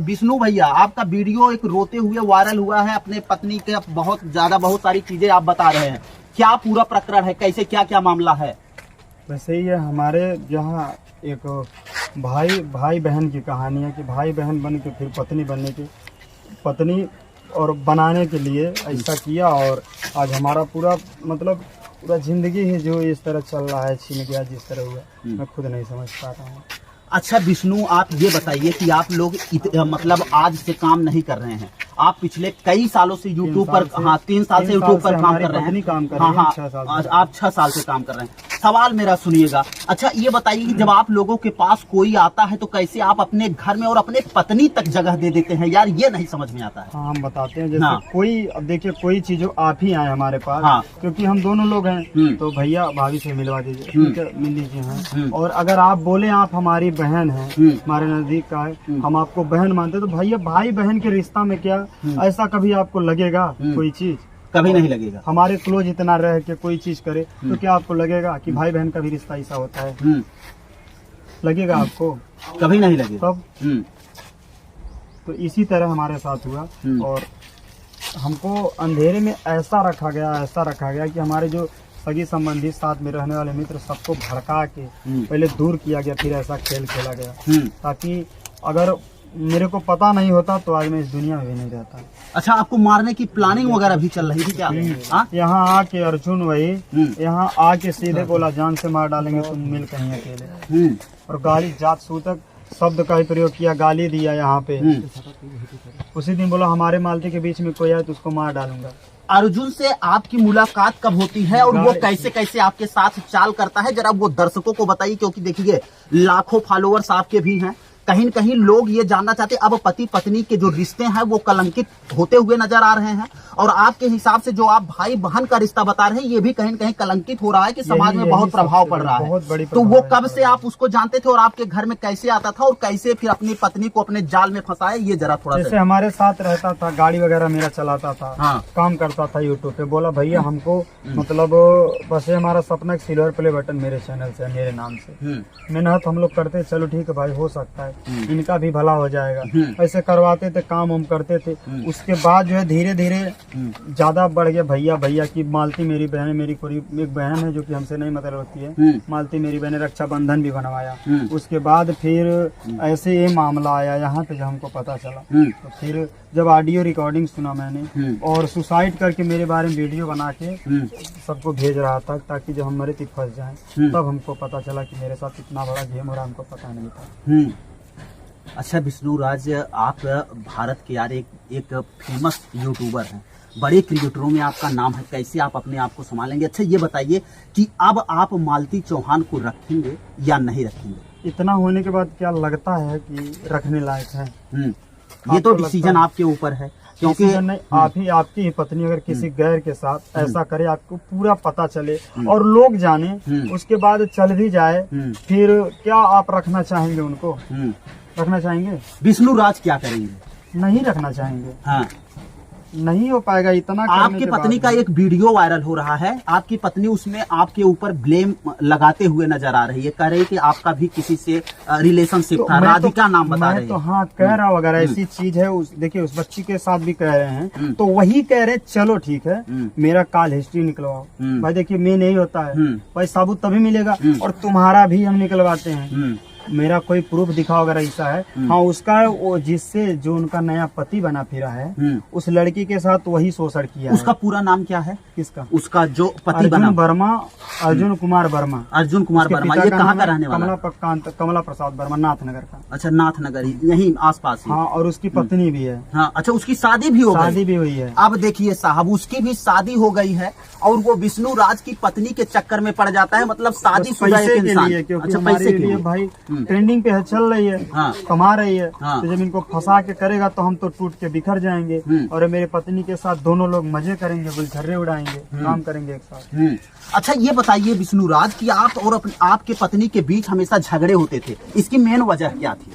विष्णु भैया, आपका वीडियो एक रोते हुए वायरल हुआ है, अपने पत्नी के बहुत सारी चीजें आप बता रहे हैं। क्या पूरा प्रकरण है, कैसे क्या क्या मामला है? वैसे ही है, हमारे यहाँ एक भाई बहन की कहानी है कि भाई बहन बन के फिर पत्नी बनने की पत्नी और बनाने के लिए ऐसा किया, और आज हमारा पूरा जिंदगी ही जो इस तरह चल रहा है, छीन गया जिस तरह हुआ, मैं खुद नहीं समझ पा रहा हूँ। अच्छा विष्णु, आप ये बताइए कि आप लोग आज से काम नहीं कर रहे हैं, आप पिछले कई सालों से यूट्यूब पर 3 साल से यूट्यूब पर काम कर रहे हैं। आप 6 साल से काम कर रहे हैं। सवाल मेरा सुनिएगा। अच्छा ये बताइए कि जब आप लोगों के पास कोई आता है तो कैसे आप अपने घर में और अपने पत्नी तक जगह दे देते हैं? यार ये नहीं समझ में आता है। हाँ, हम बताते हैं। जैसे कोई, अब देखिए, कोई चीज आप ही आए हमारे पास, क्योंकि हम दोनों लोग हैं, तो भैया भाभी से मिलवा दीजिए, मिल लीजिए हैं। और अगर आप बोले आप हमारी बहन है, हमारे नजदीक का है, हम आपको बहन मानते, तो भैया भाई बहन के रिश्ता में क्या ऐसा कभी आपको लगेगा? कोई चीज कभी नहीं लगेगा। हमारे क्लोज इतना रह के कोई चीज करे तो क्या आपको लगेगा कि भाई बहन का भी रिश्ता ऐसा होता है? लगेगा आपको? कभी नहीं लगेगा। तब तो इसी तरह हमारे साथ हुआ, और हमको अंधेरे में ऐसा रखा गया कि हमारे जो सगी संबंधी, साथ में रहने वाले मित्र, सबको भड़का के पहले दूर किया गया, फिर ऐसा खेल खेला गया, ताकि अगर मेरे को पता नहीं होता तो आज मैं इस दुनिया में भी नहीं रहता। अच्छा, आपको मारने की प्लानिंग वगैरह भी चल रही थी क्या? यहाँ आके अर्जुन वही यहाँ आके सीधे बोला, जान से मार डालेंगे तुम मिल कहीं अकेले, और गाली जात सूतक शब्द का ही प्रयोग किया, गाली दिया यहाँ पे। उसी दिन बोला हमारे मालती के बीच में कोई है तो उसको मार डालूंगा। अर्जुन से आपकी मुलाकात कब होती है और वो कैसे कैसे आपके साथ चाल करता है, जरा वो दर्शकों को बताइए, क्योंकि देखिए लाखों फॉलोअर्स आपके भी हैं। कहीं न कहीं लोग ये जानना चाहते हैं, अब पति पत्नी के जो रिश्ते हैं वो कलंकित होते हुए नजर आ रहे हैं, और आपके हिसाब से जो आप भाई बहन का रिश्ता बता रहे हैं ये भी कहीं न कहीं कलंकित हो रहा है कि समाज में बहुत प्रभाव पड़ रहा है। तो वो कब से आप उसको जानते थे और आपके घर में कैसे आता था और कैसे फिर अपनी पत्नी को अपने जाल में फंसाया, ये जरा थोड़ा जैसे हमारे साथ रहता था, गाड़ी वगैरह मेरा चलाता था, काम करता था यूट्यूब पे। बोला भैया हमको बस हमारा सपना एक सिल्वर प्ले बटन मेरे चैनल से, मेरे नाम से मेहनत हम लोग करते, चलो ठीक है भाई, हो सकता है इनका भी भला हो जाएगा। ऐसे करवाते थे, काम हम करते थे। उसके बाद जो है धीरे धीरे ज्यादा बढ़ गया। भैया की मालती मेरी बहन है, मेरी कोई एक बहन है जो कि हमसे नहीं मतलब होती है, मालती मेरी बहन, रक्षाबंधन भी बनवाया। उसके बाद फिर ऐसे ये मामला आया यहाँ पे, जब हमको पता चला तो फिर जब ऑडियो रिकॉर्डिंग सुना मैंने, और सुसाइड करके मेरे बारे में वीडियो बना के सबको भेज रहा था ताकि जब हम मरे तो फंस जाएं, तब हमको पता चला कि मेरे साथ इतना बड़ा गेम हो रहा, हमको पता नहीं था। अच्छा विष्णु राज, आप भारत के यार एक फेमस यूट्यूबर हैं, बड़े क्रिएटरों में आपका नाम है, कैसे आप अपने आप को संभालेंगे? अच्छा ये बताइए कि अब आप मालती चौहान को रखेंगे या नहीं रखेंगे? इतना होने के बाद क्या लगता है कि रखने लायक है? ये तो डिसीजन आपके ऊपर है, क्योंकि आपकी ही पत्नी अगर किसी गैर के साथ ऐसा करे, आपको पूरा पता चले और लोग जाने, उसके बाद चल भी जाए, फिर क्या आप रखना चाहेंगे उनको? रखना चाहेंगे? विष्णु राज क्या करेंगे? नहीं रखना चाहेंगे। हाँ, नहीं हो पाएगा इतना। आपकी पत्नी का एक वीडियो वायरल हो रहा है, आपकी पत्नी उसमें आपके ऊपर ब्लेम लगाते हुए नजर आ रही है, कह रही है कि आपका भी किसी से रिलेशनशिप था, राधिका नाम बता रहे हैं। तो हाँ, कह रहा वगैरह ऐसी चीज है। देखिए उस बच्ची के साथ भी कह रहे हैं, तो वही कह रहे चलो ठीक है, मेरा कॉल हिस्ट्री निकलवाओ। भाई देखिए, मैं नहीं होता है भाई, साबुत तभी मिलेगा, और तुम्हारा भी हम निकलवाते हैं। मेरा कोई प्रूफ दिखाओ अगर ऐसा है। हाँ, उसका वो जिससे जो उनका नया पति बना फिरा है, उस लड़की के साथ वही शोषण किया। उसका पूरा नाम क्या है? किसका? उसका जो पति बना। अर्जुन कुमार वर्मा। अर्जुन कुमार वर्मा, ये कहाँ का रहने वाला? कमला प्रसाद वर्मा, नाथनगर का। अच्छा, नाथनगर, यही आसपास ही। हाँ, और उसकी पत्नी भी है। हाँ, अच्छा, उसकी शादी भी हुई है। अब देखिए साहब, उसकी भी शादी हो गई है और वो विष्णु राज की पत्नी के चक्कर में पड़ जाता है, मतलब शादीशुदा एक इंसान। अच्छा, पैसे के लिए भाई ट्रेंडिंग पे चल रही है, कमा रही है, तो जब इनको फंसा के करेगा तो हम तो टूट के बिखर जाएंगे, और मेरे पत्नी के साथ दोनों लोग मजे करेंगे, गुलछर्रे उड़ाएंगे, काम करेंगे एक साथ। अच्छा ये बताइए विष्णु राज कि आप और आपके पत्नी के बीच हमेशा झगड़े होते थे, इसकी मेन वजह क्या थी?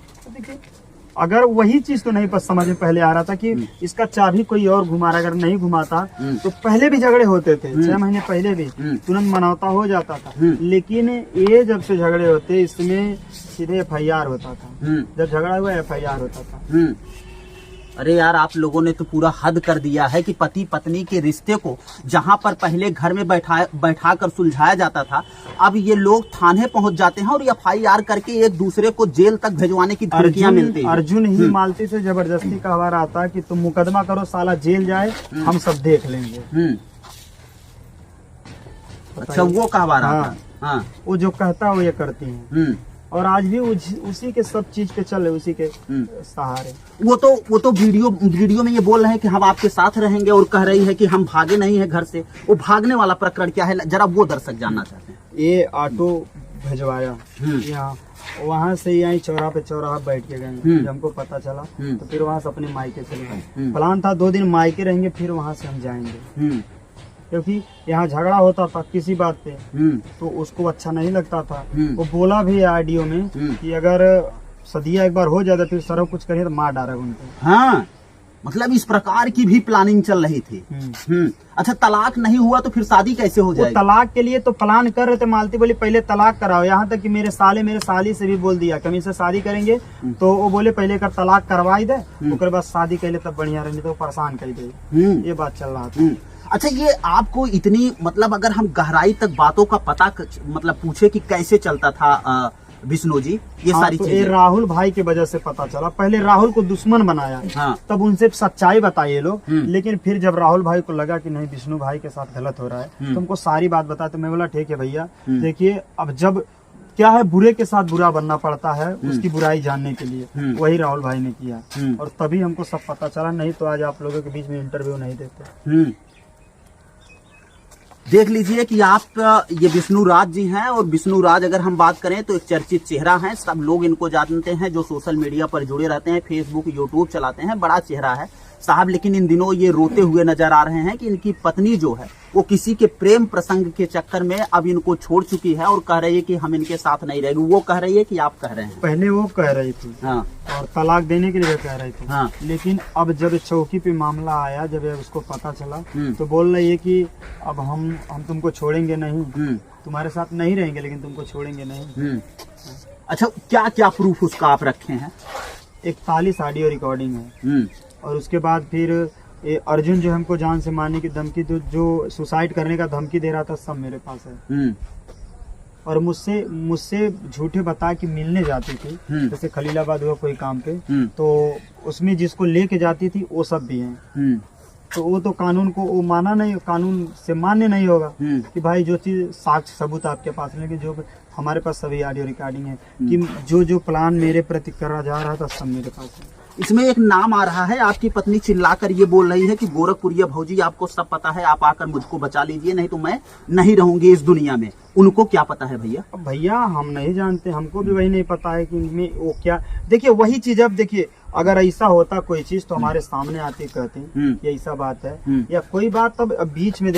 अगर वही चीज तो नहीं समझ में पहले आ रहा था कि इसका चाबी कोई और घुमा रहा, अगर नहीं घुमाता तो पहले भी झगड़े होते थे, 6 महीने पहले भी तुरंत मनौता हो जाता था। लेकिन ये जब से झगड़े होते इसमें सीधे FIR होता था, जब झगड़ा हुआ FIR होता था। अरे यार, आप लोगों ने तो पूरा हद कर दिया है कि पति पत्नी के रिश्ते को जहां पर पहले घर में बैठा कर सुलझाया जाता था, अब ये लोग थाने पहुंच जाते हैं और FIR करके एक दूसरे को जेल तक भिजवाने की धमकियां मिलती हैं। अर्जुन ही मालती से जबरदस्ती का हवार आता है कि तुम मुकदमा करो, साला जेल जाए, हम सब देख लेंगे। अच्छा, वो कहवा रहा था। हाँ, वो जो कहता है वो ये करती है, और आज भी उसी के सब चीज पे चले, उसी के सहारे। वो तो वीडियो में ये बोल रहे हैं कि हम आपके साथ रहेंगे, और कह रही है कि हम भागे नहीं है घर से। वो भागने वाला प्रकरण क्या है, जरा वो दर्शक जानना चाहते हैं। ये ऑटो भिजवाया यहाँ, वहाँ से यहाँ चौराहा बैठ के गए। जब हमको पता चला तो फिर वहाँ से अपने मायके चले गए। प्लान था 2 दिन मायके रहेंगे, फिर वहाँ से हम जाएंगे, क्योंकि यहाँ झगड़ा होता था किसी बात पे, तो उसको अच्छा नहीं लगता था। वो बोला भी ऑडियो में कि अगर सदिया एक बार हो जाए तो फिर सरव कुछ करिए तो मार डालेगा उनको। हाँ, मतलब इस प्रकार की भी प्लानिंग चल रही थी। अच्छा, तलाक नहीं हुआ तो फिर शादी कैसे हो जाएगी? तलाक के लिए तो प्लान कर रहे थे। मालती बोली पहले तलाक कराओ, यहाँ तक कि मेरे साली से भी बोल दिया कि हम इससे शादी करेंगे, तो वो बोले पहले कर तलाक करवाई दे, उसके बाद शादी कर ले तब बढ़िया रहेंगे, तो परेशान कर दे। ये बात चल रहा था। अच्छा, ये आपको इतनी, मतलब अगर हम गहराई तक बातों का पता मतलब पूछे कि कैसे चलता था विष्णु जी ये सारी तो चीजें? राहुल भाई की वजह से पता चला। पहले राहुल को दुश्मन बनाया, तब उनसे सच्चाई बताई ये लोग। लेकिन फिर जब राहुल भाई को लगा कि नहीं विष्णु भाई के साथ गलत हो रहा है, तो उनको सारी बात बताया। तो मैं बोला ठीक है भैया, देखिए अब जब क्या है, बुरे के साथ बुरा बनना पड़ता है उसकी बुराई जानने के लिए। वही राहुल भाई ने किया, और तभी हमको सब पता चला, नहीं तो आज आप लोगों के बीच में इंटरव्यू नहीं देते। देख लीजिए कि आप ये विष्णु राज जी हैं, और विष्णु राज अगर हम बात करें तो एक चर्चित चेहरा है, सब लोग इनको जानते हैं, जो सोशल मीडिया पर जुड़े रहते हैं, फेसबुक यूट्यूब चलाते हैं, बड़ा चेहरा है साहब। लेकिन इन दिनों ये रोते हुए नजर आ रहे हैं कि इनकी पत्नी जो है वो किसी के प्रेम प्रसंग के चक्कर में अब इनको छोड़ चुकी है, और कह रही है कि हम इनके साथ नहीं रहेंगे। वो कह रही है कि आप कह रहे हैं? पहले वो कह रही थी, हाँ, और तलाक देने के लिए कह रही थी, हाँ। लेकिन अब जब चौकी पे मामला आया, जब उसको पता चला, तो बोल रही है कि अब हम तुमको छोड़ेंगे नहीं, तुम्हारे साथ नहीं रहेंगे, लेकिन तुमको छोड़ेंगे नहीं। अच्छा, क्या क्या प्रूफ उसका आप रखे हैं? 41 ऑडियो रिकॉर्डिंग है, और उसके बाद फिर अर्जुन जो हमको जान से मारने की धमकी, जो सुसाइड करने का धमकी दे रहा था, सब मेरे पास है। और मुझसे झूठे बता के मिलने जाती थी, जैसे खलीलाबाद हुआ कोई काम पे, तो उसमें जिसको लेके जाती थी वो सब भी हैं। तो वो तो कानून को वो माना नहीं, कानून से मान्य नहीं होगा कि भाई जो चीज साक्ष्य सबूत आपके पास, लेकिन जो हमारे पास सभी ऑडियो रिकॉर्डिंग है कि जो प्लान मेरे प्रति करा जा रहा था, सब मेरे पास है। इसमें एक नाम आ रहा है, आपकी पत्नी चिल्लाकर ये बोल रही है कि गोरखपुरिया भौजी आपको सब पता है, आप आकर मुझको बचा लीजिए, नहीं तो मैं नहीं रहूंगी इस दुनिया में। उनको क्या पता है भैया? भैया हम नहीं जानते, हमको भी वही नहीं पता है कि इनमें वो क्या। देखिए वही चीज, अब देखिए अगर ऐसा होता कोई चीज तो हमारे सामने आती कहती कि ऐसा बात है, या कोई बात, तब बीच में